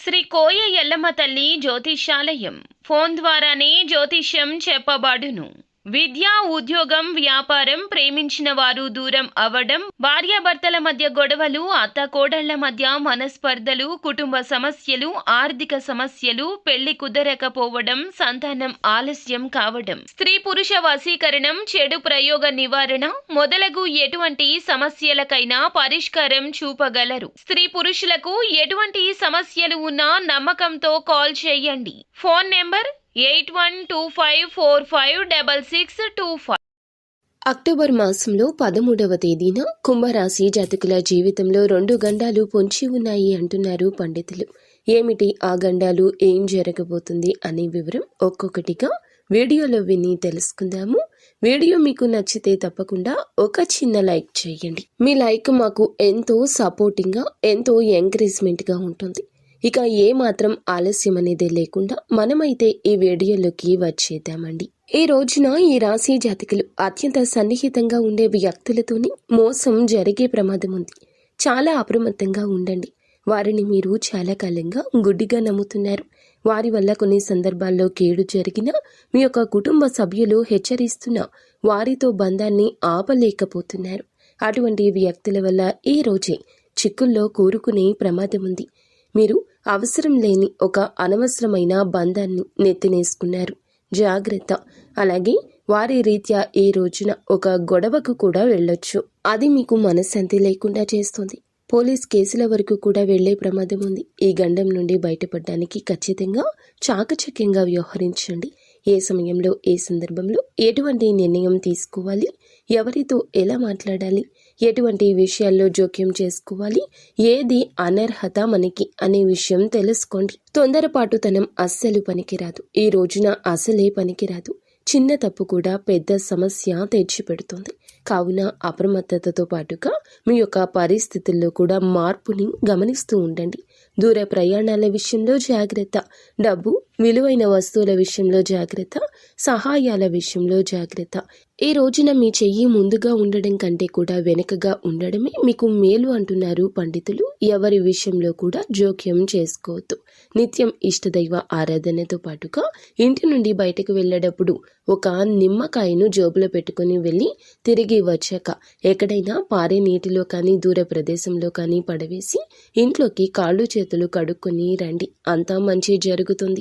శ్రీ కోయ ఎల్లమ్మ తల్లి జ్యోతిష్యాలయం. ఫోన్ ద్వారానే జ్యోతిష్యం చెప్పబడును. విద్య, ఉద్యోగం, వ్యాపారం, ప్రేమించిన వారు దూరం అవ్వడం, భార్యాభర్తల మధ్య గొడవలు, అత్తకోడళ్ల మధ్య మనస్పర్ధలు, కుటుంబ సమస్యలు, ఆర్థిక సమస్యలు, పెళ్లి కుదరకపోవడం, సంతానం ఆలస్యం కావడం, స్త్రీ పురుష వశీకరణం, చెడు ప్రయోగ నివారణ మొదలగు ఎటువంటి సమస్యలకైనా పరిష్కారం చూపగలరు. స్త్రీ పురుషులకు ఎటువంటి సమస్యలు ఉన్నా నమ్మకంతో కాల్ చేయండి. Phone number 8125456625. అక్టోబర్ మాసంలో 13వ తేదీన కుంభరాశి జాతకుల జీవితంలో 2 గండాలు పొంచి ఉన్నాయి అంటున్నారు పండితులు. ఏమిటి ఆ గండాలు, ఏం జరగబోతుంది అనే వివరం ఒక్కొక్కటిగా వీడియోలో విని తెలుసుకుందాము. వీడియో మీకు నచ్చితే తప్పకుండా ఒక చిన్న లైక్ చేయండి. మీ లైక్ మాకు ఎంతో సపోర్టింగ్గా, ఎంతో ఎంకరేజ్మెంట్గా ఉంటుంది. ఇక ఏ మాత్రం ఆలస్యం అనేది లేకుండా మనమైతే ఈ వీడియోలోకి వచ్చేద్దామండి. ఈ రోజున ఈ రాశి జాతకులు అత్యంత సన్నిహితంగా ఉండే వ్యక్తులతోని మోసం జరిగే ప్రమాదం ఉంది. చాలా అప్రమత్తంగా ఉండండి. వారిని మీరు చాలా కాలంగా గుడ్డిగా నమ్ముతున్నారు. వారి వల్ల కొన్ని సందర్భాల్లో కీడు జరిగినా మీ యొక్క కుటుంబ సభ్యులు హెచ్చరిస్తున్నా వారితో బంధాన్ని ఆపలేకపోతున్నారు. అటువంటి వ్యక్తుల వల్ల ఈ రోజే చిక్కుల్లో కూరుకునే ప్రమాదం ఉంది. మీరు అవసరం లేని ఒక అనవసరమైన బంధాన్ని నెత్తినేసుకున్నారు. జాగ్రత్త. అలాగే వారి రీత్యా ఈ రోజున ఒక గొడవకు కూడా వెళ్ళొచ్చు. అది మీకు మనశ్శాంతి లేకుండా చేస్తుంది. పోలీస్ కేసుల వరకు కూడా వెళ్లే ప్రమాదం ఉంది. ఈ గండం నుండి బయటపడడానికి ఖచ్చితంగా చాకచక్యంగా వ్యవహరించండి. ఏ సమయంలో, ఏ సందర్భంలో ఎటువంటి నిర్ణయం తీసుకోవాలి, ఎవరితో ఎలా మాట్లాడాలి, ఎటువంటి విషయాల్లో జోక్యం చేసుకోవాలి, ఏది అనర్హత మనకి అనే విషయం తెలుసుకోండి. తొందరపాటుతనం అస్సలు పనికిరాదు. ఈ రోజున అసలే పనికిరాదు. చిన్న తప్పు కూడా పెద్ద సమస్య తెచ్చిపెడుతుంది. కావున అప్రమత్తతతో పాటుగా మీ యొక్క పరిస్థితుల్లో కూడా మార్పుని గమనిస్తూ ఉండండి. దూర ప్రయాణాల విషయంలో జాగ్రత్త. డబ్బు, విలువైన వస్తువుల విషయంలో జాగ్రత్త. సహాయాల విషయంలో జాగ్రత్త. ఈ రోజున మీ చెయ్యి ముందుగా ఉండడం కంటే కూడా వెనుకగా ఉండడమే మీకు మేలు అంటున్నారు పండితులు. ఎవరి విషయంలో కూడా జోక్యం చేసుకోవద్దు. నిత్యం ఇష్టదైవ ఆరాధనతో పాటుగా ఇంటి నుండి బయటకు వెళ్ళేటప్పుడు ఒక నిమ్మకాయను జోబులో పెట్టుకుని వెళ్ళి తిరిగి వచ్చాక ఎక్కడైనా పారే నీటిలో కానీ దూర ప్రదేశంలో కానీ పడవేసి ఇంట్లోకి కాళ్ళు చేతులు కడుక్కొని రండి. అంతా మంచి జరుగుతుంది.